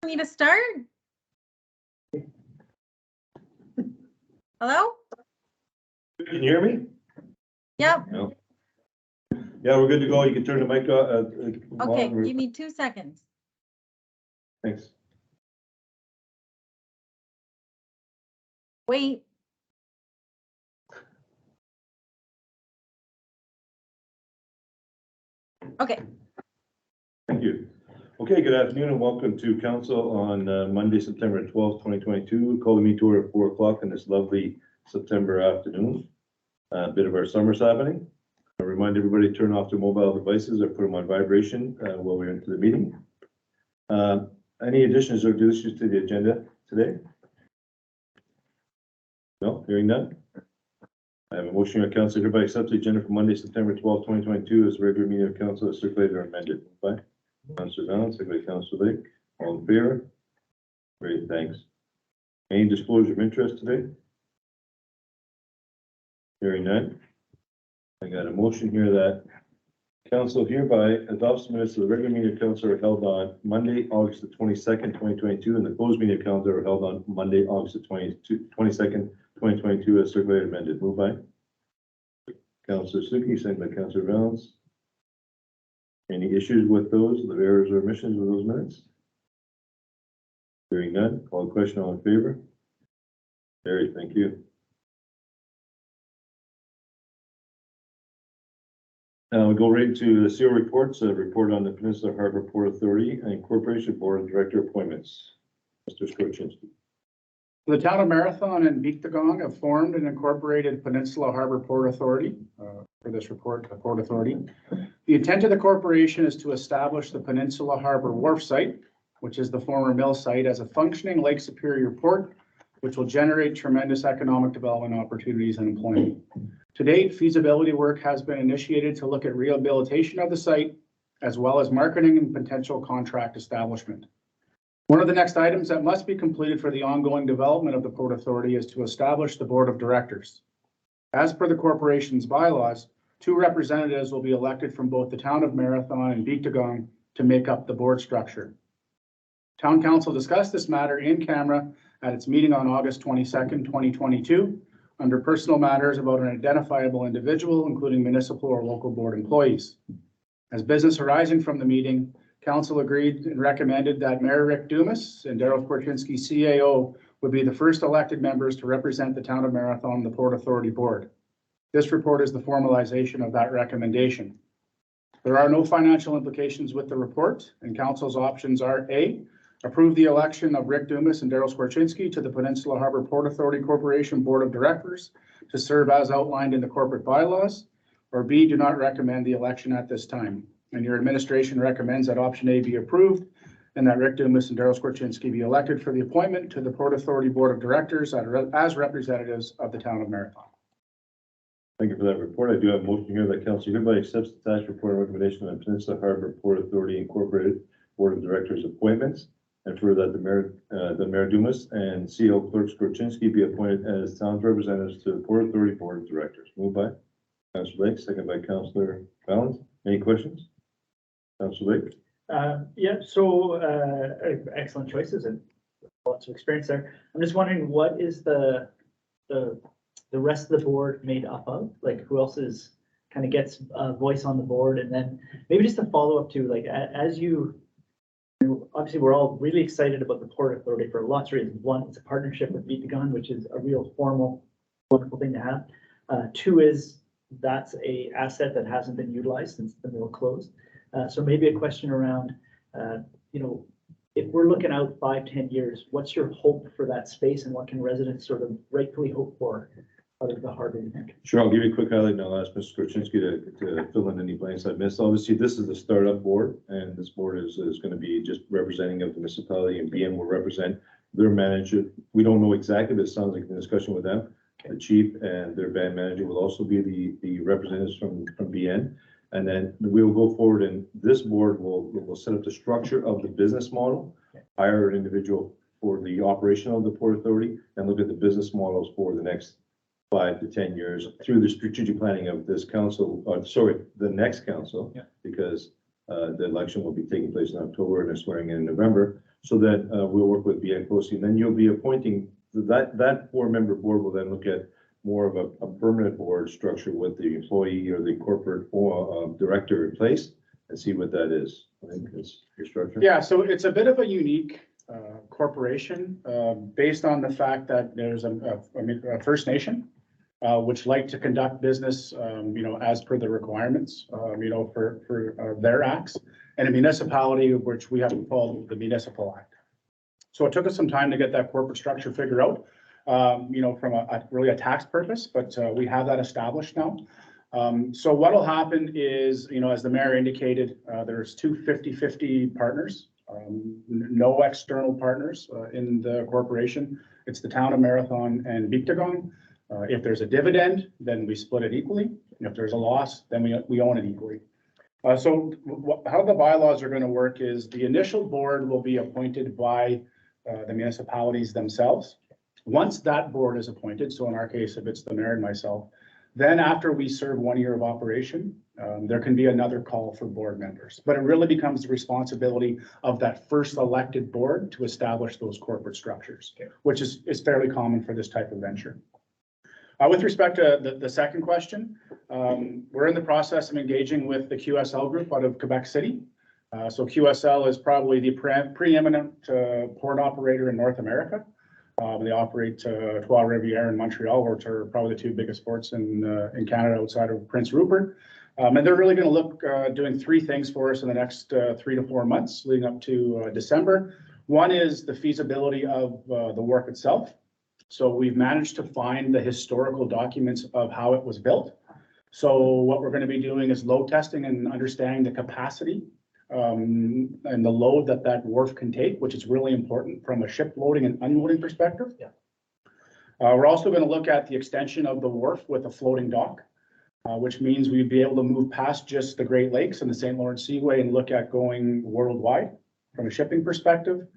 me to start? Hello? Can you hear me? Yep. No. Yeah, we're good to go. You can turn the mic off. Okay, give me 2 seconds. Thanks. Wait. Okay. Thank you. Okay, good afternoon and welcome to council on Monday, September 12th, 2022. Call the meeting to order at 4 o'clock on this lovely September afternoon. A bit of our summer's happening. I remind everybody to turn off their mobile devices or put them on vibration while we're into the meeting. Any additions or deletions to the agenda today? No, hearing none. I have a motion on council hereby accept the agenda for Monday, September 12th, 2022 as a regular meeting of council as circulated or amended. By Councillor Valens, second by Councillor Lake. All in favor? Great, thanks. Any disclosure of interest today? Hearing none. I got a motion here that council hereby adopts the minutes of the regular meeting of council are held on Monday, August the 22nd, 2022, and the closed meeting of council are held on Monday, August the 22nd, 2022 as circulated amended. Moved by Councillor Suki, second by Councillor Valens. Any issues with those, the errors or omissions with those minutes? Hearing none, call the question, all in favor? Carried, thank you. We go right into the CEO reports, a report on the Peninsula Harbor Port Authority and Corporation Board of Director appointments. Mr. Skorchinski. The town of Marathon and Beektagong have formed and incorporated Peninsula Harbor Port Authority. For this report, the Port Authority. The intent of the corporation is to establish the Peninsula Harbor Wharf Site, which is the former mill site, as a functioning Lake Superior port, which will generate tremendous economic development opportunities and employment. To date, feasibility work has been initiated to look at rehabilitation of the site, as well as marketing and potential contract establishment. One of the next items that must be completed for the ongoing development of the Port Authority is to establish the Board of Directors. As per the corporation's bylaws, 2 representatives will be elected from both the town of Marathon and Beektagong to make up the board structure. Town Council discussed this matter in camera at its meeting on August 22nd, 2022, under personal matters about an identifiable individual, including municipal or local board employees. As business arising from the meeting, Council agreed and recommended that Mayor Rick Dumas and Daryl Korchinski, CAO, would be the first elected members to represent the town of Marathon, the Port Authority Board. This report is the formalization of that recommendation. There are no financial implications with the report, and Council's options are A, approve the election of Rick Dumas and Daryl Skorchinski to the Peninsula Harbor Port Authority Corporation Board of Directors to serve as outlined in the corporate bylaws, or B, do not recommend the election at this time. And your administration recommends that option A be approved and that Rick Dumas and Daryl Skorchinski be elected for the appointment to the Port Authority Board of Directors as representatives of the town of Marathon. Thank you for that report. I do have a motion here that council hereby accepts the attached report and recommendation on Peninsula Harbor Port Authority Incorporated Board of Directors appointments, and for that the Mayor Dumas and CEO Clerk Skorchinski be appointed as town's representatives to the Port Authority Board of Directors. Moved by Councillor Lake, second by Councillor Valens. Any questions? Councillor Lake. Yeah, so excellent choices and lots of experience there. I'm just wondering, what is the rest of the board made up of? Like, who else is kind of gets a voice on the board? And then maybe just a follow up to, like, as you know, obviously we're all really excited about the Port Authority for lots of reasons. One, it's a partnership with Beektagong, which is a real formal, wonderful thing to have. 2 is that's a asset that hasn't been utilized since the mill closed. So maybe a question around, you know, if we're looking out 5-10 years, what's your hope for that space and what can residents sort of rightfully hope for out of the harbor, you think? Sure, I'll give you a quick highlight and I'll ask Mr. Skorchinski to fill in any blanks I've missed. Obviously, this is the startup board, and this board is going to be just representing of the municipality, and BN will represent their manager. We don't know exactly, but it sounds like the discussion with them. The chief and their band manager will also be the representatives from BN. And then we'll go forward, and this board will set up the structure of the business model, hire an individual for the operation of the Port Authority, and look at the business models for the next 5 to 10 years through the strategic planning of this council, the next council, because The election will be taking place in October and they're swearing in November. So that we'll work with BN closely. And then you'll be appointing, that four-member board will then look at more of a permanent board structure with the employee or the corporate director in place and see what that is. I think it's your structure. Yeah, so it's a bit of a unique corporation based on the fact that there's a First Nation which like to conduct business, as per the requirements, for their acts, and a municipality which we have to follow the Municipal Act. So it took us some time to get that corporate structure figured out, from really a tax purpose, but we have that established now. So what'll happen is, as the mayor indicated, there's two 50-50 partners, no external partners in the corporation. It's the town of Marathon and Beekdagong. If there's a dividend, then we split it equally. If there's a loss, then we own it equally. So how the bylaws are going to work is the initial board will be appointed by the municipalities themselves. Once that board is appointed, so in our case, if it's the mayor and myself, then after we serve 1 year of operation, there can be another call for board members. But it really becomes the responsibility of that first elected board to establish those corporate structures, which is fairly common for this type of venture. With respect to the second question, we're in the process of engaging with the QSL group out of Quebec City. So QSL is probably the preeminent port operator in North America. They operate Trois-Rivières and Montreal, which are probably the two biggest ports in Canada outside of Prince Rupert. And they're really going to look doing three things for us in the next 3 to 4 months leading up to December. One is the feasibility of the work itself. So we've managed to find the historical documents of how it was built. So what we're going to be doing is load testing and understanding the capacity and the load that wharf can take, which is really important from a ship loading and unloading perspective. Yeah. We're also going to look at the extension of the wharf with a floating dock, which means we'd be able to move past just the Great Lakes and the St. Lawrence Seaway and look at going worldwide from a shipping perspective.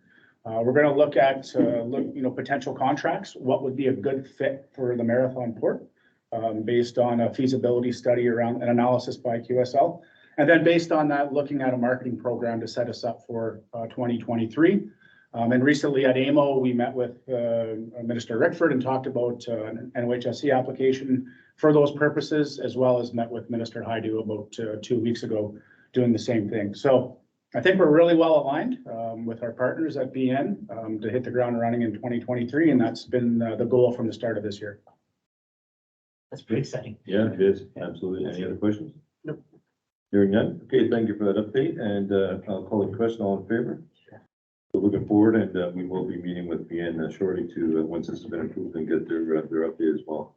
We're going to look at potential contracts. What would be a good fit for the Marathon Port based on a feasibility study around an analysis by QSL. And then based on that, looking at a marketing program to set us up for 2023. And recently at AMO, we met with Minister Rickford and talked about an NOHSC application for those purposes, as well as met with Minister Haidu about 2 weeks ago doing the same thing. So I think we're really well aligned with our partners at BN to hit the ground running in 2023, and that's been the goal from the start of this year. That's pretty exciting. Yeah, it is. Absolutely. Any other questions? Nope. Hearing none. Okay, thank you for that update. And I'll call the question. All in favor? So looking forward, and we will be meeting with BN shortly to once this has been approved and get their update as well.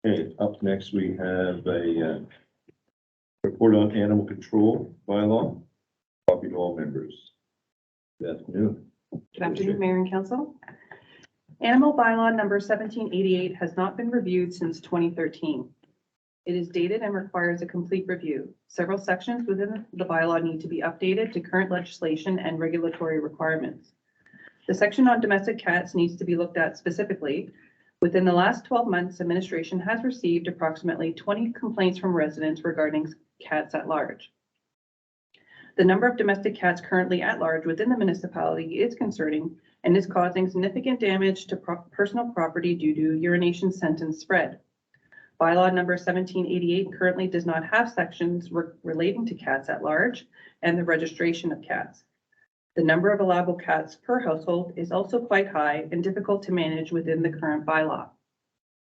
Okay, up next we have a report on animal control bylaw. Copy to all members. Good afternoon. Good afternoon, Mayor and Council. Animal bylaw number 1788 has not been reviewed since 2013. It is dated and requires a complete review. Several sections within the bylaw need to be updated to current legislation and regulatory requirements. The section on domestic cats needs to be looked at specifically. Within the last 12 months, administration has received approximately 20 complaints from residents regarding cats at large. The number of domestic cats currently at large within the municipality is concerning and is causing significant damage to personal property due to urination sentence spread. Bylaw number 1788 currently does not have sections relating to cats at large and the registration of cats. The number of allowable cats per household is also quite high and difficult to manage within the current bylaw.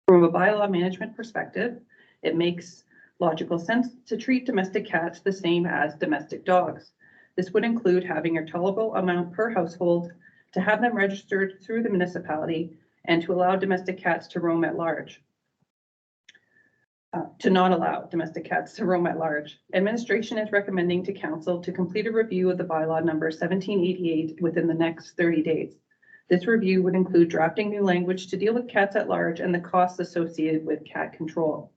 From a bylaw management perspective, it makes logical sense to treat domestic cats the same as domestic dogs. This would include having a tolerable amount per household, to have them registered through the municipality, and to allow domestic cats to roam at large. To not allow domestic cats to roam at large. Administration is recommending to council to complete a review of the bylaw number 1788 within the next 30 days. This review would include drafting new language to deal with cats at large and the costs associated with cat control.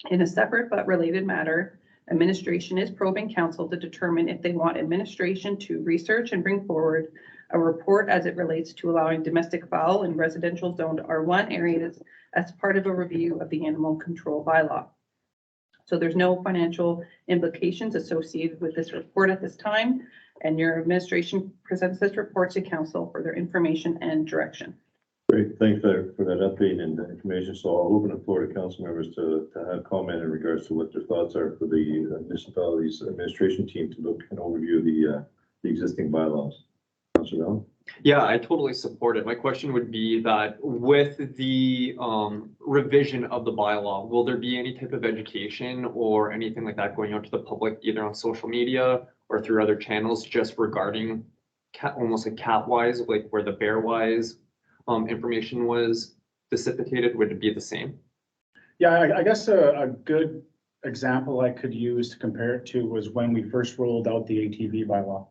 In a separate but related matter, administration is probing council to determine if they want administration to research and bring forward a report as it relates to allowing domestic fowl in residential zoned R1 areas as part of a review of the animal control bylaw. So there's no financial implications associated with this report at this time. And your administration presents this report to council for their information and direction. Great, thanks for that update and information. So I'll open the floor to council members to have comment in regards to what their thoughts are for the municipality's administration team to look and overview the existing bylaws. Councilor Allen? Yeah, I totally support it. My question would be that with the revision of the bylaw, will there be any type of education or anything like that going out to the public, either on social media or through other channels, just regarding cat, almost like cat-wise, like where the bear-wise information was dissipated? Would it be the same? Yeah, I guess a good example I could use to compare it to was when we first rolled out the ATV bylaw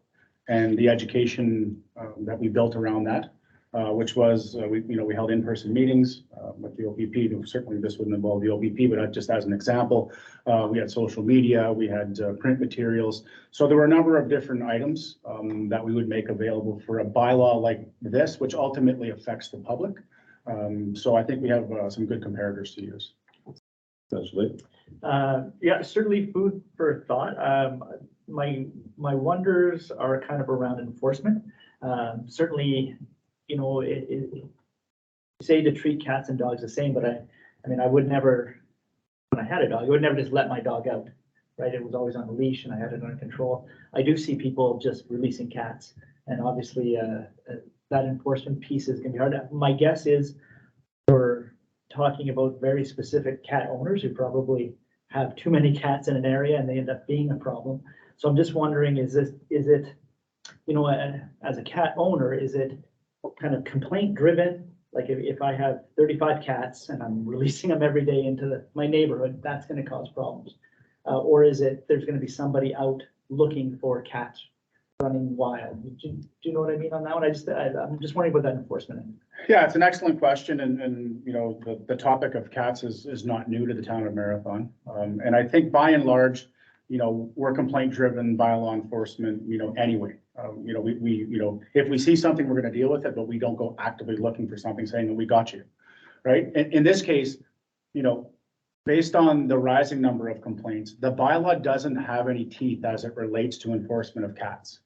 and the education that we built around that, which was, we held in-person meetings with the OPP. Certainly this wouldn't involve the OPP, but just as an example, we had social media, we had print materials. So there were a number of different items that we would make available for a bylaw like this, which ultimately affects the public. So I think we have some good comparators to use. Councilor Lee? Yeah, certainly food for thought. My wonders are kind of around enforcement. Certainly, you say to treat cats and dogs the same, but I mean, I would never, when I had a dog, I would never just let my dog out, right? It was always on a leash and I had it under control. I do see people just releasing cats, and obviously that enforcement piece is gonna be hard. My guess is we're talking about very specific cat owners who probably have too many cats in an area and they end up being a problem. So I'm just wondering, is it, as a cat owner, is it kind of complaint driven? Like if I have 35 cats and I'm releasing them every day into my neighborhood, that's going to cause problems. Or is it, there's going to be somebody out looking for cats running wild? Do you know what I mean on that one? I'm just wondering about that enforcement. Yeah, it's an excellent question, and the topic of cats is not new to the town of Marathon. And I think by and large, we're complaint driven by law enforcement, anyway. If we see something, we're going to deal with it, but we don't go actively looking for something saying that we got you, right? In this case, based on the rising number of complaints, the bylaw doesn't have any teeth as it relates to enforcement of cats.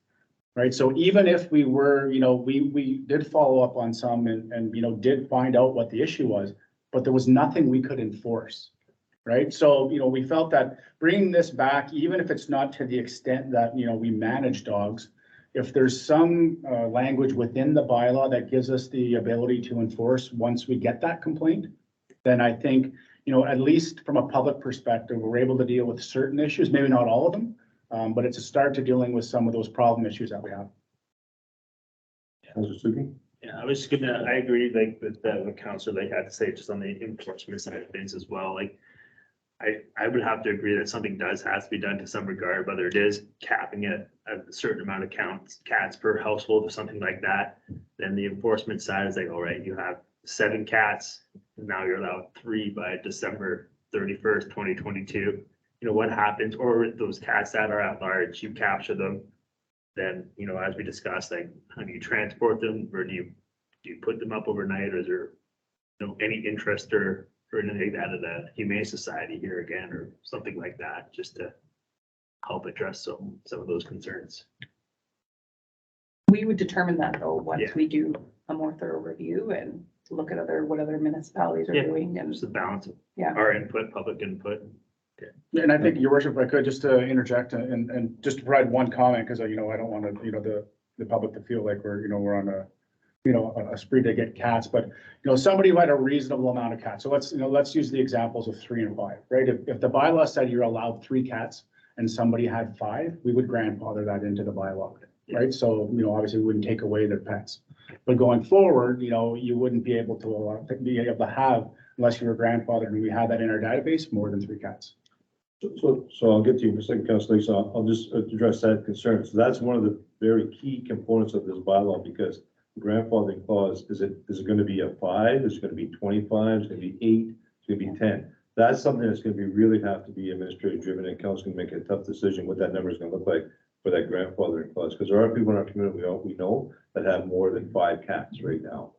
Right, so even if we were, we did follow up on some and did find out what the issue was, but there was nothing we could enforce, right? So, we felt that bringing this back, even if it's not to the extent that, we manage dogs, if there's some language within the bylaw that gives us the ability to enforce once we get that complaint, then I think, at least from a public perspective, we're able to deal with certain issues, maybe not all of them. But it's a start to dealing with some of those problem issues that we have. Councilor Suki? Yeah, I was I agree, with what Councilor Lake had to say, just on the enforcement side of things as well. Like, I would have to agree that something has to be done to some regard, whether it is capping it at a certain amount of cats per household or something like that. Then the enforcement side is like, all right, you have 7 cats, and now you're allowed 3 by December 31st, 2022. What happens, or those cats that are at large, you capture them, then, as we discussed, like, how do you transport them, or do you put them up overnight, or is there, any interest or anything like that in the Humane Society here again, or something like that, just to help address some of those concerns? We would determine that though, once Yeah. we do a more thorough review and look at what other municipalities are Yeah. doing and Just the balance of yeah. our input, public input. Yeah, and I think, Your Worship, if I could just interject and just to provide one comment, because I don't want to, the public to feel like we're on a spree to get cats, but somebody who had a reasonable amount of cats. So let's use the examples of 3 and 5, right? If the bylaw said you're allowed 3 cats and somebody had 5, we would grandfather that into the bylaw, right? So obviously we wouldn't take away their pets, but going forward, you wouldn't be able to have, unless you were grandfathered, and we have that in our database, more than 3 cats. So I'll get to you for a second, Councilor Lee. So I'll just address that concern. So that's one of the very key components of this bylaw, because the grandfathering clause, is it going to be a 5? Is it going to be 25? Is it going to be 8? It's going to be 10? That's something that's going to really have to be administrative driven, and council can make a tough decision what that number is going to look like for that grandfathering clause, because there are people in our community we know that have more than 5 cats right now.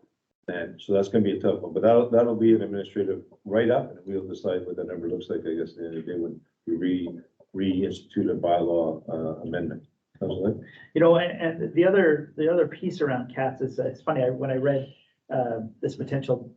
And so that's going to be a tough one, but that'll be an administrative write-up, and we'll decide what that number looks like, I guess, at the end of the day when reinstitute a bylaw amendment. Councilor? You know, and the other piece around cats is, it's funny, when I read this potential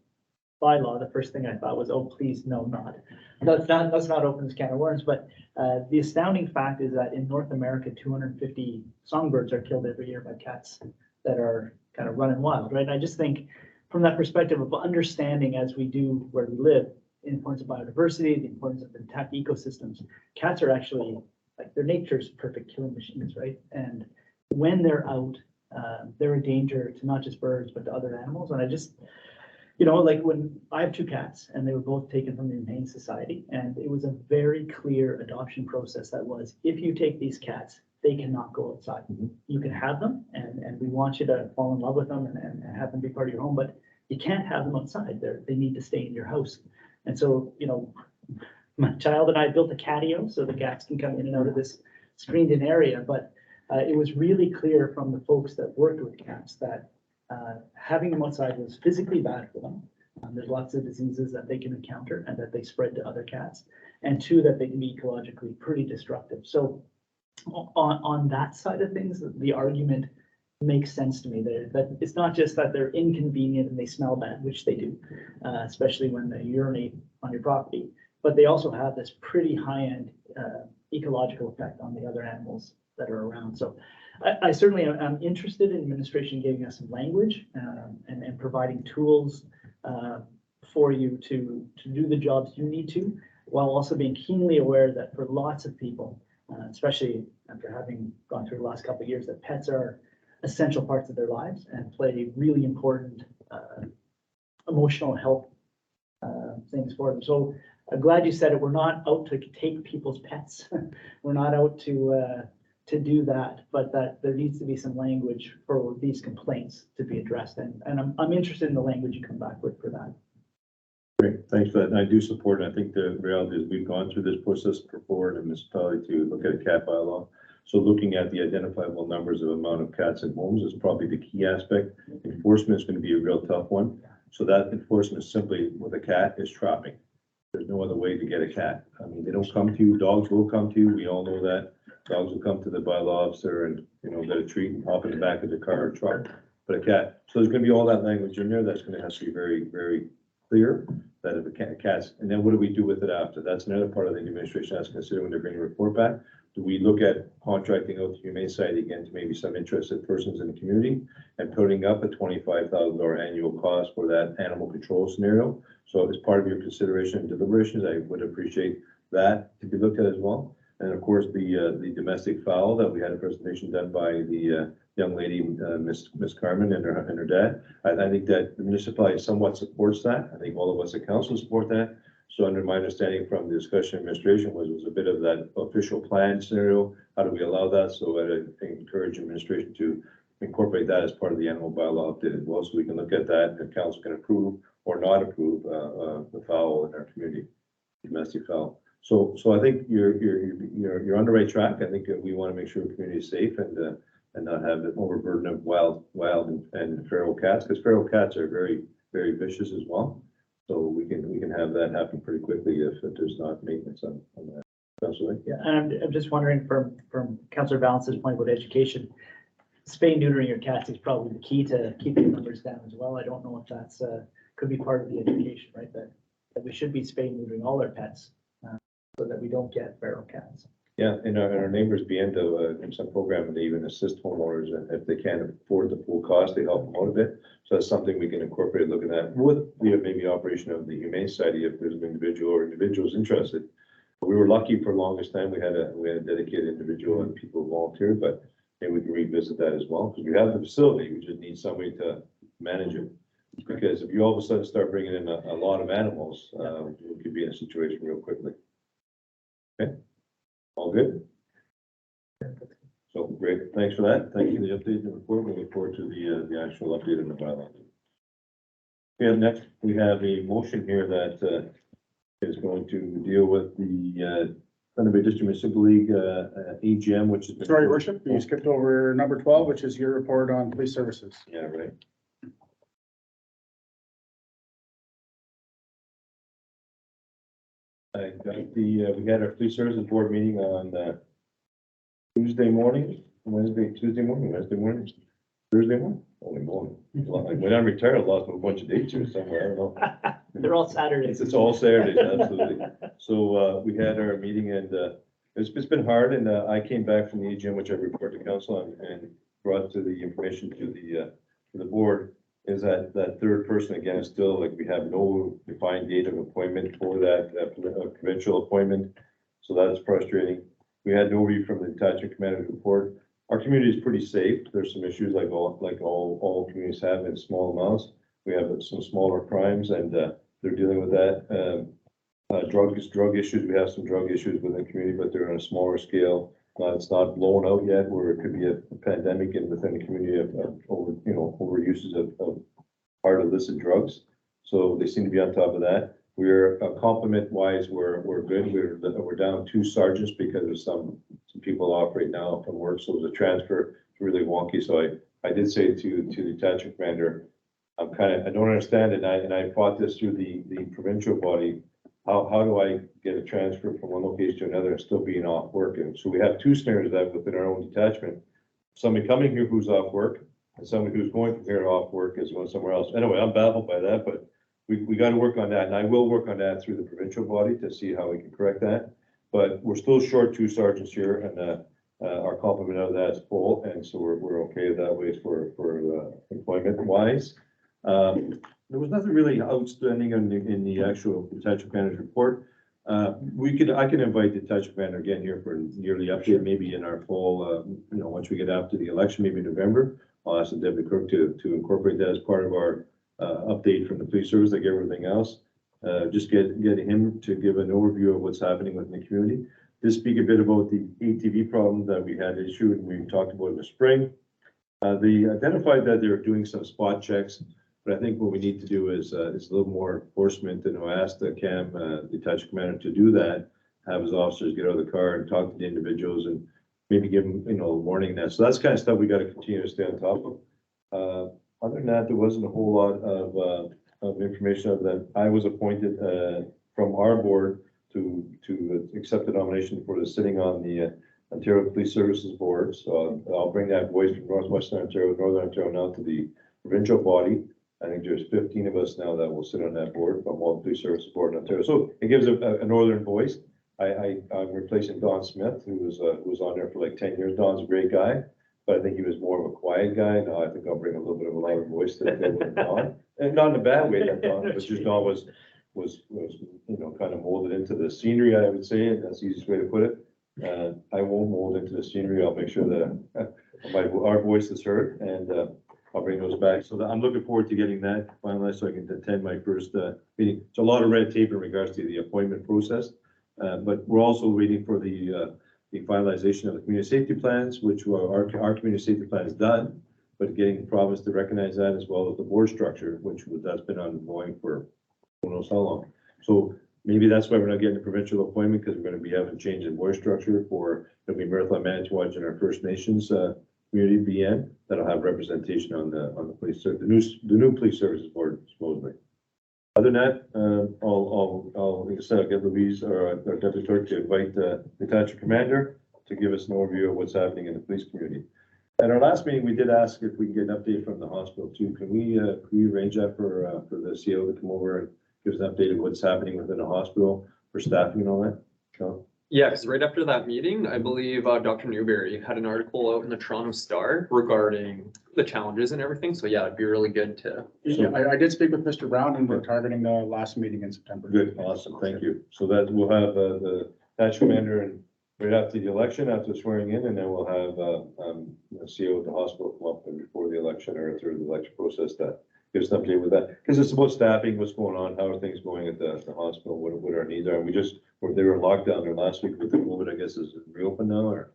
bylaw, the first thing I thought was, oh, please, no, not. Let's not open this can of worms, but the astounding fact is that in North America, 250 songbirds are killed every year by cats that are kind of running wild, right? And I just think from that perspective of understanding as we do where we live, the importance of biodiversity, the importance of intact ecosystems, cats are actually, like, their nature's perfect killing machines, right? And when they're out, they're a danger to not just birds, but to other animals. And I just, you know, like when I have two cats and they were both taken from the Humane Society, and it was a very clear adoption process that was, if you take these cats, they cannot go outside. You can have them and we want you to fall in love with them and have them be part of your home, but you can't have them outside. They need to stay in your house. And so, you know, my child and I built a catio so the cats can come in and out of this screened in area, but it was really clear from the folks that worked with cats that having them outside was physically bad for them. There's lots of diseases that they can encounter and that they spread to other cats. And two, that they can be ecologically pretty destructive. So on that side of things, the argument makes sense to me. That it's not just that they're inconvenient and they smell bad, which they do, especially when they urinate on your property, but they also have this pretty high-end ecological effect on the other animals that are around. So I certainly am interested in administration giving us some language and providing tools for you to do the jobs you need to, while also being keenly aware that for lots of people, especially after having gone through the last couple of years, that pets are essential parts of their lives and play really important emotional health things for them. So I'm glad you said it. We're not out to take people's pets. We're not out to do that, but that there needs to be some language for these complaints to be addressed. And I'm interested in the language you come back with for that. Great, thanks for that. And I do support it. I think the reality is we've gone through this process before in a municipality to look at a cat bylaw. So looking at the identifiable numbers of amount of cats in homes is probably the key aspect. Enforcement is going to be a real tough one. So that enforcement is simply with a cat is trapping. There's no other way to get a cat. I mean, they don't come to you. Dogs will come to you. We all know that. Dogs will come to the bylaw officer and, you know, get a treat and hop in the back of the car or truck. But a cat, so there's going to be all that language in there. That's going to have to be very, very clear that if a cat's, and then what do we do with it after? That's another part of the administration has to consider when they bring a report back. Do we look at contracting out the Humane Society again to maybe some interested persons in the community and putting up a $25,000 annual cost for that animal control scenario? So as part of your consideration and deliberations, I would appreciate that to be looked at as well. And of course, the domestic fowl that we had a presentation done by the young lady, Miss Carmen and her dad. I think that the municipality somewhat supports that. I think all of us at council support that. So under my understanding from the discussion administration was a bit of that official plan scenario. How do we allow that? So I encourage administration to incorporate that as part of the animal bylaw update as well, so we can look at that and council can approve or not approve the fowl in our community, domestic fowl. So I think you're on the right track. I think we want to make sure the community is safe and not have the overburden of wild and feral cats, because feral cats are very, very vicious as well. So we can have that happen pretty quickly if there's not maintenance on that. Councilor? Yeah, and I'm just wondering from Councillor Valence's point about education, spay neutering your cats is probably the key to keeping the numbers down as well. I don't know if that's could be part of the education, right? That we should be spay neutering all our pets so that we don't get feral cats. Yeah, and our neighbors be in some program, they even assist homeowners, and if they can't afford the full cost, they help them out a bit. So that's something we can incorporate looking at with the maybe operation of the Humane Society if there's an individual or individuals interested. We were lucky for the longest time. We had a dedicated individual and people volunteered, but maybe we can revisit that as well, because we have the facility. We just need somebody to manage it. Because if you all of a sudden start bringing in a lot of animals, we could be in a situation real quickly. Okay. All good? So great, thanks for that. Thank you for the update and the report. We look forward to the actual update in the bylaw. Yeah, next we have a motion here that is going to deal with the Thunder Bay District Municipal League AGM, which is. Sorry, Your Worship, you skipped over number 12, which is your report on police services. Yeah, right. I got we had our police services board meeting on, Tuesday morning, Tuesday morning, Wednesday morning, Thursday morning, only morning. Like, when I retired, I lost a bunch of dates here somewhere, I don't know. They're all Saturdays. It's all Saturdays, absolutely. So, we had our meeting and, it's been hard and, I came back from the AGM, which I report to council on, and brought to the information to the board. Is that third person again is still like, we have no defined date of appointment for that, provincial appointment. So that's frustrating. We had no read from the detachment commander's report. Our community is pretty safe. There's some issues like all communities have in small amounts. We have some smaller crimes and, they're dealing with that. Drug issues, we have some drug issues within the community, but they're on a smaller scale. It's not blown out yet, where it could be a pandemic and within the community of overuses of hard illicit drugs. So they seem to be on top of that. We're complement wise, we're good. We're down 2 sergeants because of some people off right now from work. So the transfer is really wonky. So I did say to the detachment commander, I don't understand it. And I fought this through the provincial body. How do I get a transfer from one location to another and still being off work? And so we have 2 scenarios of that within our own detachment. Somebody coming here who's off work and somebody who's going from here off work is going somewhere else. Anyway, I'm baffled by that, but we got to work on that. And I will work on that through the provincial body to see how we can correct that. But we're still short 2 sergeants here and our complement of that is full. And so we're okay that way for employment wise. There was nothing really outstanding in the actual detachment commander's report. I can invite the detachment commander again here for a yearly update, maybe in our fall, once we get after the election, maybe in November. I'll ask the deputy clerk to incorporate that as part of our update from the police service, like everything else. Just get him to give an overview of what's happening within the community. Just speak a bit about the ATV problem that we had issued and we talked about in the spring. They identified that they were doing some spot checks. But I think what we need to do is a little more enforcement, and I asked Cam, detachment commander, to do that, have his officers get out of the car and talk to the individuals and maybe give them, a warning that. So that's kind of stuff we got to continue to stay on top of. Other than that, there wasn't a whole lot of information of that. I was appointed from our board to accept the nomination for the sitting on the Ontario Police Services Board. So I'll bring that voice from Northwestern Ontario, Northern Ontario now to the provincial body. I think there's 15 of us now that will sit on that board from all the police services board in Ontario. So it gives a northern voice. I'm replacing Don Smith, who was on there for like 10 years. Don's a great guy, but I think he was more of a quiet guy. Now I think I'll bring a little bit of a louder voice to the table with Don. And not in a bad way that Don, but just Don was kind of molded into the scenery, I would say, and that's the easiest way to put it. I won't mold into the scenery. I'll make sure that our voice is heard, and I'll bring those back. So I'm looking forward to getting that finalized so I can attend my first meeting. It's a lot of red tape in regards to the appointment process, but we're also waiting for the finalization of the community safety plans, which our community safety plan is done, but getting the province to recognize that, as well as the board structure, that's been ongoing for who knows how long. So maybe that's why we're not getting a provincial appointment, because we're going to be having a change in board structure for the Marathon Management Watch and our First Nations community BN that'll have representation on the police the new police services board supposedly. Other than that, like I said, I'll get Louise or our deputy clerk to invite the detachment commander to give us an overview of what's happening in the police community. At our last meeting, we did ask if we can get an update from the hospital too. Can we arrange that for the CO to come over and give us an update of what's happening within the hospital for staffing and all that? So. Yeah, because right after that meeting, I believe Dr. Newberry had an article out in the Toronto Star regarding the challenges and everything. So yeah, it'd be really good to. Yeah, I did speak with Mr. Brown and we're targeting the last meeting in September. Good, awesome, thank you. So that we'll have the detachment commander and right after the election, after swearing in, and then we'll have the CO at the hospital come up and before the election or through the election process that gives an update with that. Because it's about staffing, what's going on, how are things going at the hospital, what our needs are. They were in lockdown there last week with the COVID, I guess, is it reopened now or?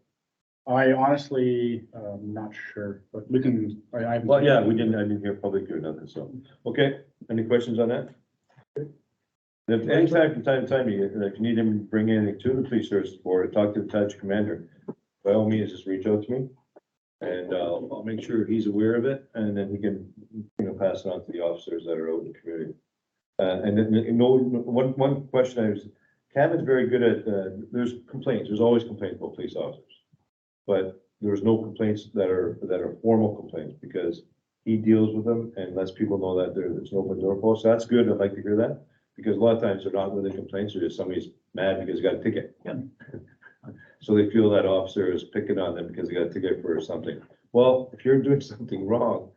I honestly, not sure, but we can, Well, yeah, I didn't hear public or nothing, so, okay, any questions on that? If anytime from time to time, if you need him to bring anything to the police service board, talk to the detachment commander, by all means, just reach out to me. And I'll make sure he's aware of it, and then he can, pass it on to the officers that are out in the community. And then, one question I was Kevin's very good at, there's complaints, there's always complaints about police officers. But there's no complaints that are formal complaints, because he deals with them and lets people know that there's an open door policy. So that's good, I'd like to hear that, because a lot of times they're not really complaints, they're just somebody's mad because they got a ticket. Yeah. So they feel that officer is picking on them because they got a ticket for something. Well, if you're doing something wrong,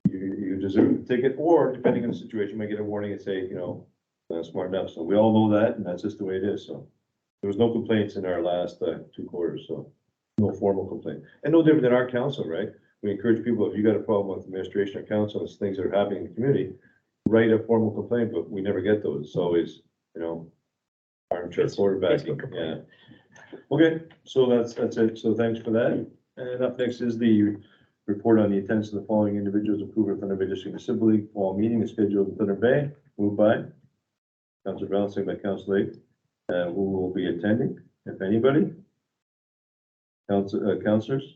you deserve a ticket, or depending on the situation, you might get a warning and say, smart enough. So we all know that, and that's just the way it is, so. There was no complaints in our last 2 quarters, so no formal complaint. And no different than our council, right? We encourage people, if you got a problem with administration or council, it's things that are happening in the community, write a formal complaint, but we never get those. It's always, armchair quarterbacking, Facebook complaint. yeah. Okay, so that's it. So thanks for that. And up next is the report on the attendance of the following individuals approved at Thunder Bay District Assembly fall meeting is scheduled in Thunder Bay. Moved by Councilor Brown, second by Councilor Lake. Who will be attending, if anybody? Councilors?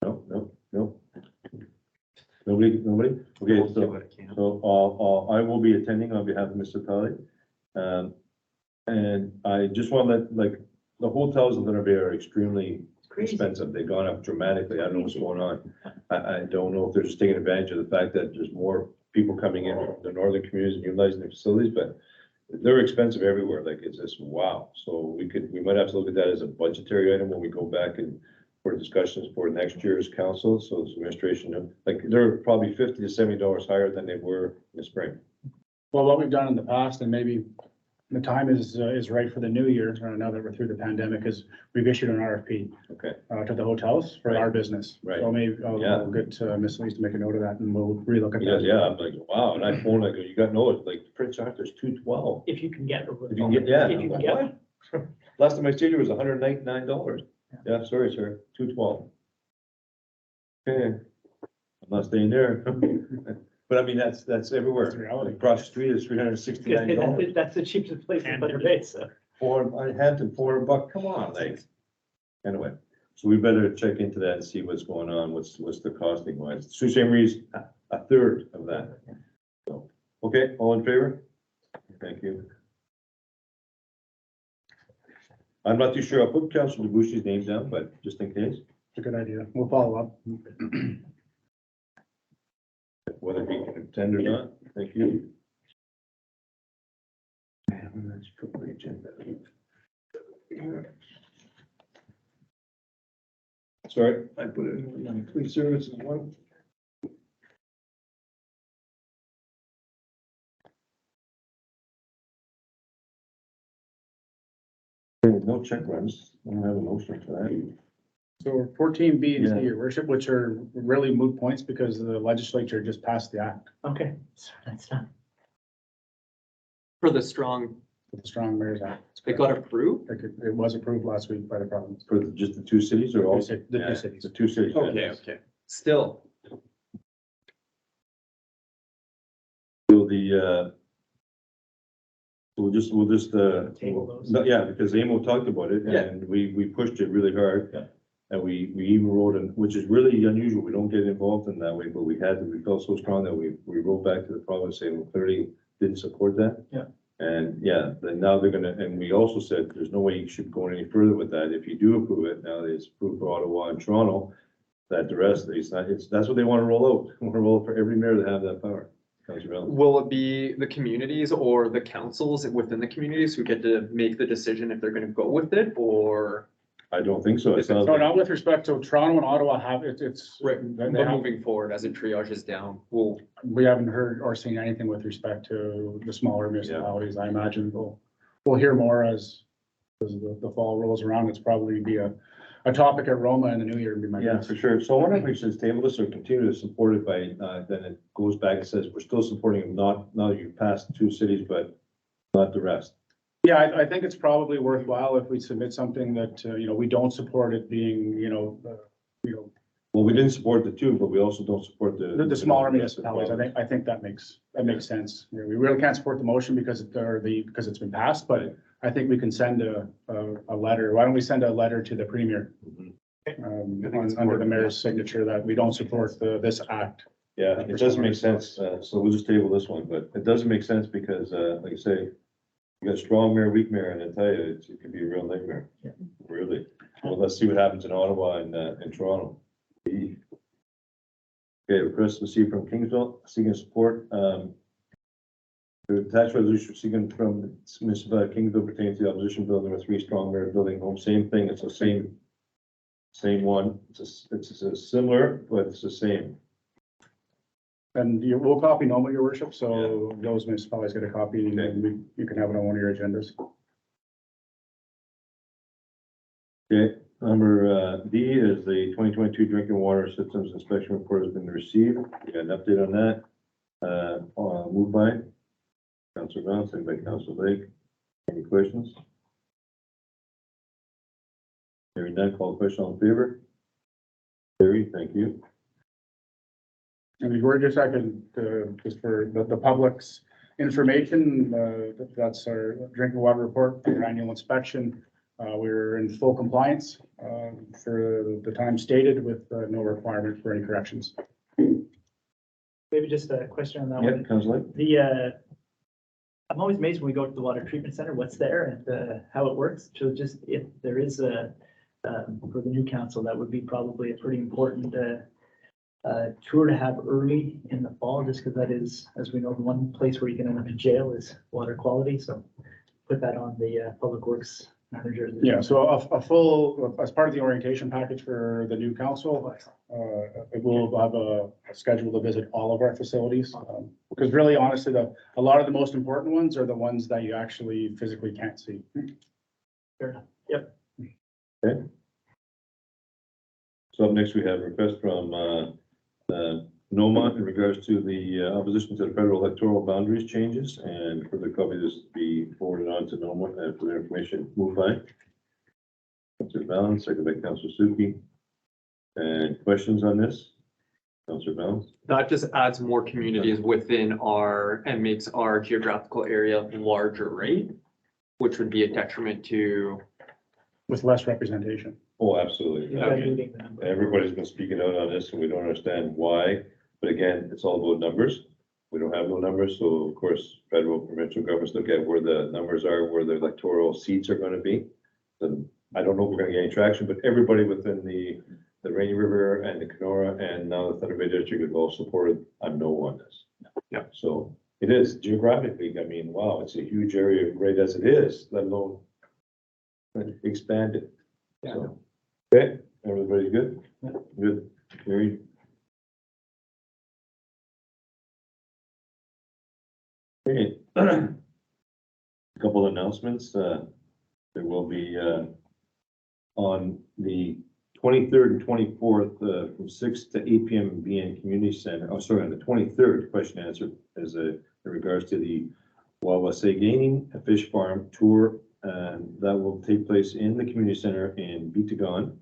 No. Nobody? Okay, so I will be attending on behalf of Mr. Pally. And I just want to let, the hotels in Thunder Bay are extremely expensive. They've gone up dramatically. I don't know what's going on. I don't know if they're just taking advantage of the fact that there's more people coming in from the northern communities and utilizing the facilities, but they're expensive everywhere. It's just, wow. So we might have to look at that as a budgetary item when we go back and for discussions for next year's council. So this administration, they're probably $50 to $70 higher than they were in the spring. Well, what we've done in the past, and maybe the time is right for the new year, now that we're through the pandemic, is we've issued an RFP Okay, to the hotels for our business. Right. So maybe Yeah. I'll get Ms. Lees to make a note of that, and we'll relook at yeah, that. I'm like, wow. And I phoned, I go, you got no, Prince Arthur's $212. If you can get. If you can get, yeah. If you can get. What? Last time I stayed here was $199. Yeah, sorry, sir, $212. Okay, I'm not staying there. But I mean, that's everywhere. That's the reality. Across the street is $369. That's the cheapest place in Thunder Bay, so. Hampton, $400, come on, anyway, so we better check into that and see what's going on, what's the costing wise. Sault Ste. Marie's a third of that. So, okay, all in favor? Thank you. I'm not too sure. I'll put Councilor DeBouchy's name down, but just in case, It's a good idea. We'll follow up. whether he can attend or not. Thank you. And let's put the agenda. Sorry, I put it in police services one. No check runs. I don't have a motion for that. So 14B is Yeah. your worship, which are really moot points because the legislature just passed the act Okay, so that's done. For the strong, with the Strong Mayor's Act. it got approved? It was approved last week by the province. For just the two cities or all? The two Yeah, cities. The two cities. Okay. Still, So the, we'll just, Table those. no, yeah, because AMO talked about it Yeah. and we pushed it really hard. Yeah. And we even wrote, which is really unusual. We don't get involved in that way, but we felt so strong that we wrote back to the province saying we clearly didn't support that. Yeah. And yeah, then now they're gonna, and we also said, there's no way you should go any further with that. If you do approve it, now that it's approved for Ottawa and Toronto, that the rest, that's what they want to roll out. They want to roll out for every mayor to have that power. Councilor Bell. will it be the communities or the councils within the communities who get to make the decision if they're gonna go with it, or? I don't think so. It sounds So like, now with respect to Toronto and Ottawa have, it's. Right, they but have- moving forward as it triages down, will, We haven't heard or seen anything with respect to the smaller municipalities. I imagine we'll hear more as the fall rolls around. It's probably be a topic at Roma in the new year. Would be my yeah, guess. for sure. So I wonder if we should table this or continue to support it by, then it goes back and says, we're still supporting them, not, now you passed two cities, but not the rest. Yeah, I think it's probably worthwhile if we submit something that, we don't support it being, Well, we didn't support the two, but we also don't support the smaller municipalities. I think that makes sense. We really can't support the motion because because it's been passed, but I think we can send a letter. Why don't we send a letter to the premier? Mhm. I think it's Under the important, mayor's signature that we don't support this act. Yeah, it doesn't make sense. So we'll just table this one, but it doesn't make sense because, like I say, You got strong mayor, weak mayor, and I tell you, it could be a real nightmare. Yeah. Really. Well, let's see what happens in Ottawa and, in Toronto. Okay, request received from Kingsville, seeking support, the tax resolution seeking from municipality of Kingsville pertaining to the opposition bill number 3, strong mayor building home, same thing, it's the same one, it's a similar, but it's the same. And you will copy Noma, your worship, so those municipalities get a copy and then you can have it on one of your agendas. Okay, number D is the 2022 drinking water systems inspection report has been received. We got an update on that. Moved by Councilor Brown, second by Councilor Lake. Any questions? Hearing none, call the question, all in favor? Carried, thank you. And we're just second, just for the public's information, that's our drinking water report, our annual inspection. We're in full compliance, for the time stated with no requirement for any corrections. Maybe just a question on that one. Yep, Councilor Lake. I'm always amazed when we go to the water treatment center, what's there and how it works. So just if there is for the new council, that would be probably a pretty important tour to have early in the fall, just because that is, as we know, the one place where you can end up in jail is water quality. So put that on the public works manager. Yeah, so a full, as part of the orientation package for the new council, it will have a schedule to visit all of our facilities. Because really, honestly, a lot of the most important ones are the ones that you actually physically can't see. Fair enough. Yep. Okay. So up next, we have a request from Noma in regards to the opposition to the federal electoral boundaries changes, and further copy this to be forwarded on to Noma for their information. Moved by Councilor Ballance, second by Councilor Suki. And questions on this? Councilor Ballance? That just adds more communities within and makes our geographical area larger, right? Which would be a detriment to, With less representation. Oh, absolutely. You're I mean, diluting the number. everybody's been speaking out on this and we don't understand why. But again, it's all about numbers. We don't have no numbers. So of course, federal, provincial governments look at where the numbers are, where the electoral seats are going to be. And I don't know if we're going to get any traction, but everybody within the Rainy River and the Kenora and now the Thunder Bay District have all supported a no on this. Yeah. So it is geographically, I mean, wow, it's a huge area, great as it is, let alone expand it. Yeah. So, okay, everybody good? Good, carried. Okay. Couple announcements, there will be, on the 23rd and 24th, from 6 to 8 PM in BN Community Center. Oh, sorry, on the 23rd, question and answer is in regards to the Wawasegani Fish Farm Tour. And that will take place in the community center in Beatagon,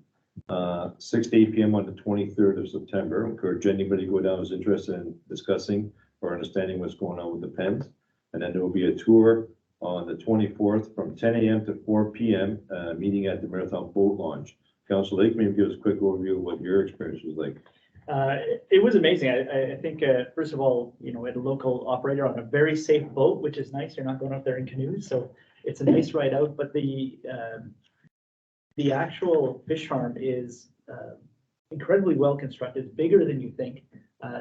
6 to 8 PM on the 23rd of September. Encourage anybody to go down who's interested in discussing or understanding what's going on with the pens. And then there will be a tour on the 24th from 10 AM to 4 PM, meeting at the Marathon Boat Launch. Councilor Lake, maybe give us a quick overview of what your experience was like. It was amazing. I think, first of all, we had a local operator on a very safe boat, which is nice. You're not going up there in canoes, so it's a nice ride out. But the actual fish farm is incredibly well constructed. It's bigger than you think.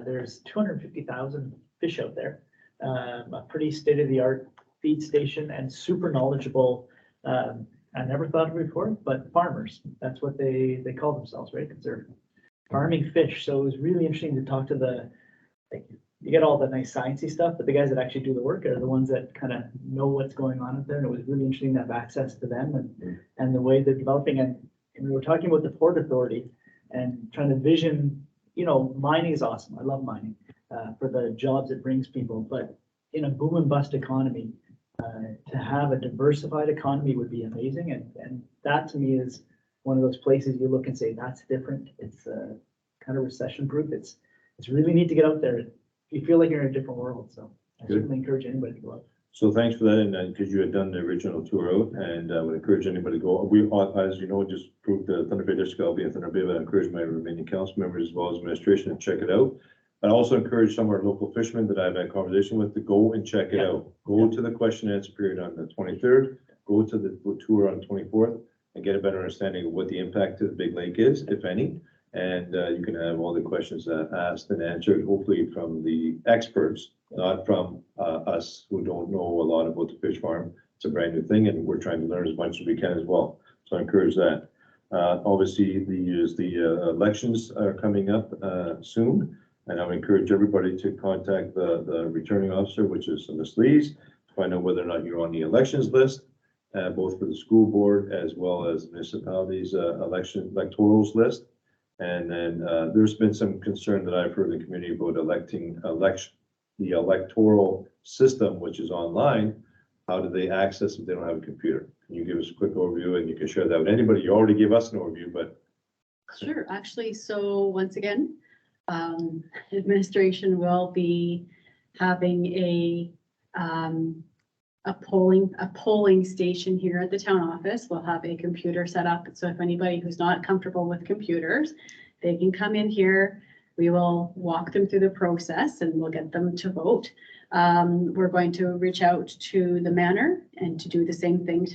There's 250,000 fish out there. A pretty state-of-the-art feed station and super knowledgeable. I never thought of it before, but farmers. That's what they call themselves, right? Because they're farming fish. So it was really interesting to talk to you get all the nice sciencey stuff, but the guys that actually do the work are the ones that kind of know what's going on out there. And it was really interesting to have access to them and the way they're developing. And we were talking about the Port Authority and trying to vision, mining is awesome. I love mining for the jobs it brings people, but in a boom and bust economy, to have a diversified economy would be amazing. And that to me is one of those places you look and say, that's different. It's kind of recession proof. It's really neat to get out there. You feel like you're in a different world. So I certainly encourage anybody to go out. So thanks for that, and because you had done the original tour out, and I would encourage anybody to go. We, as you know, just proved the Thunder Bay District, I'll be in Thunder Bay, but I encourage my remaining council members as well as administration to check it out. I also encourage some of our local fishermen that I've had conversation with to go and check it out. Go to the question and answer period on the 23rd, go to the tour on the 24th, and get a better understanding of what the impact to the big lake is, if any. And you can have all the questions asked and answered, hopefully from the experts, not from us who don't know a lot about the fish farm. It's a brand new thing, and we're trying to learn as much as we can as well. So I encourage that. Obviously, the elections are coming up soon, and I would encourage everybody to contact the returning officer, which is Ms. Lees, to find out whether or not you're on the elections list, both for the school board as well as municipalities' electorals list. And then there's been some concern that I've heard in the community about the electoral system, which is online. How do they access if they don't have a computer? Can you give us a quick overview, and you can share that with anybody? You already gave us an overview, but. Sure, actually, so once again, administration will be having a polling station here at the town office. We'll have a computer set up. So if anybody who's not comfortable with computers, they can come in here. We will walk them through the process and we'll get them to vote. We're going to reach out to the manor and to do the same thing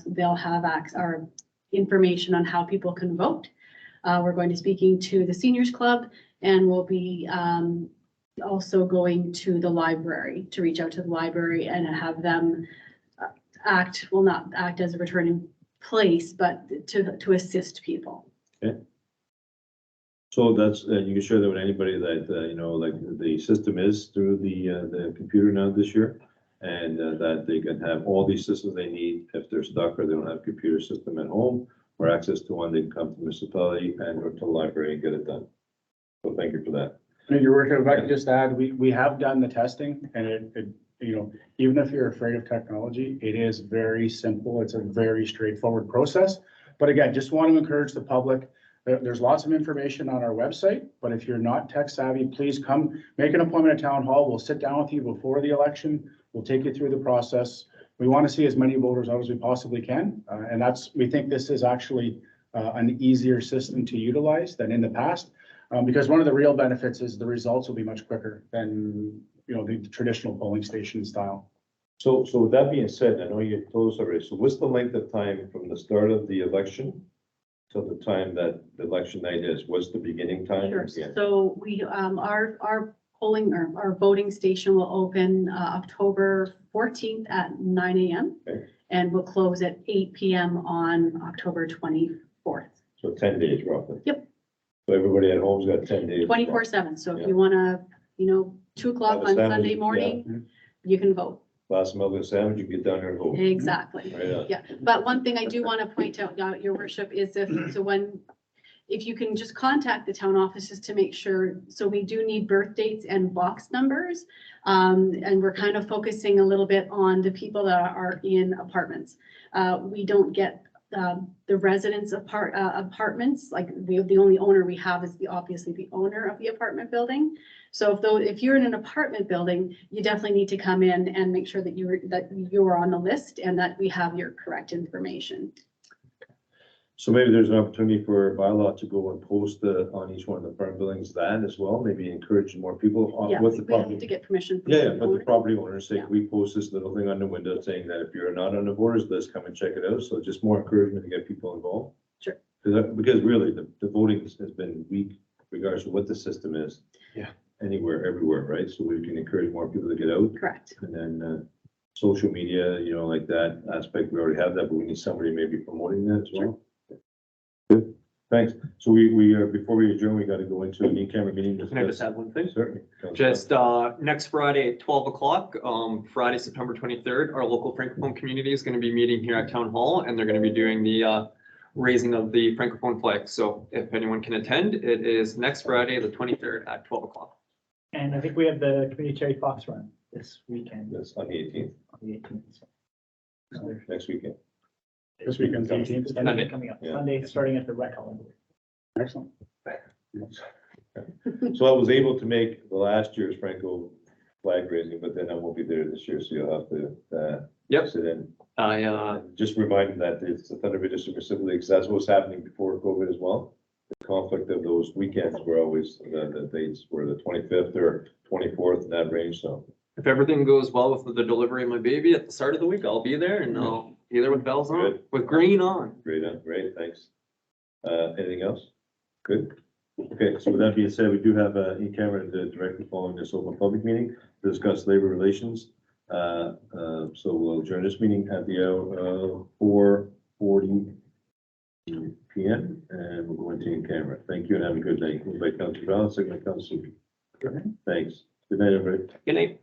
they'll have our information on how people can vote. We're going to speaking to the seniors club, and we'll be also going to the library to reach out to the library and have them not act as a returning place, but to assist people. Okay. So that's, you can share that with anybody that, like the system is through the computer now this year. And that they can have all these systems they need if they're stuck or they don't have a computer system at home or access to one, they can come to the municipality and or to the library and get it done. So thank you for that. And your work, if I could just add, we have done the testing, and it, even if you're afraid of technology, it is very simple. It's a very straightforward process. But again, just want to encourage the public. There's lots of information on our website, but if you're not tech savvy, please come make an appointment at town hall. We'll sit down with you before the election. We'll take you through the process. We want to see as many voters out as we possibly can. And we think this is actually an easier system to utilize than in the past. Because one of the real benefits is the results will be much quicker than, the traditional polling station style. So with that being said, I know you told us already, so what's the length of time from the start of the election till the time that the election night is? What's the beginning time? Sure. Yeah. So we, our polling or our voting station will open October 14th at 9 a.m. Okay. And will close at 8 p.m. on October 24th. So 10 days roughly. Yep. So everybody at home's got 10 days. 24/7. So Yeah. if you want to, 2 o'clock Have a on sandwich, Sunday yeah. morning, you can vote. Glass of milk and a sandwich, you get down there and vote. Exactly. Right on. Yeah, but one thing I do want to point out, your worship, is if you can just contact the town offices to make sure, so we do need birth dates and box numbers. And we're kind of focusing a little bit on the people that are in apartments. We don't get the residents apartments, like the only owner we have is obviously the owner of the apartment building. So if you're in an apartment building, you definitely need to come in and make sure that you're on the list and that we have your correct information. So maybe there's an opportunity for bylaw to go and post on each one of the apartment buildings that as well, maybe encourage more people Yeah, with the we have property. to get permission. from Yeah, the but the owner. property owners say, Yeah. we post this little thing on the window saying that if you're not on the voters list, come and check it out. So just more encouragement to get people involved. Sure. Because really the voting has been weak regardless of what the system is. Yeah. Anywhere, everywhere, right? So we can encourage more people to get out. Correct. And then social media, like that aspect, we already have that, but we need somebody maybe promoting that as well. Good, thanks. So we before we adjourn, we got to go into an in-camera meeting. Can I just add one thing? Certainly. Just next Friday at 12 o'clock, Friday, September 23rd, our local Francophone community is going to be meeting here at Town Hall, and they're going to be doing the raising of the Francophone flag. So if anyone can attend, it is next Friday, the 23rd at 12 o'clock. And I think we have the community charity fox run this weekend, That's on the 18th, on the 18th. So next weekend. This weekend's 18th. Sunday coming up, Yeah. Sunday, starting at the rec hall. Excellent. So I was able to make the last year's Franco flag raising, but then I won't be there this year, so you'll have to Yep. sit in. I Just remind them that it's the Thunder Bay District Facility, because that's what was happening before COVID as well. the conflict of those weekends were always, the dates were the 25th or 24th in that range, so. If everything goes well with the delivery of my baby at the start of the week, I'll be there and I'll be there with bells on, Good. with green on. Great, thanks. Anything else? Good. Okay, so with that being said, we do have in camera directly following this open public meeting to discuss labor relations. So we'll adjourn this meeting at the hour 4:40 PM and we'll go into in camera. Thank you and have a good night. Moved by Councilor Brown, second by Councilor. Thanks. Good night, everybody. Good night.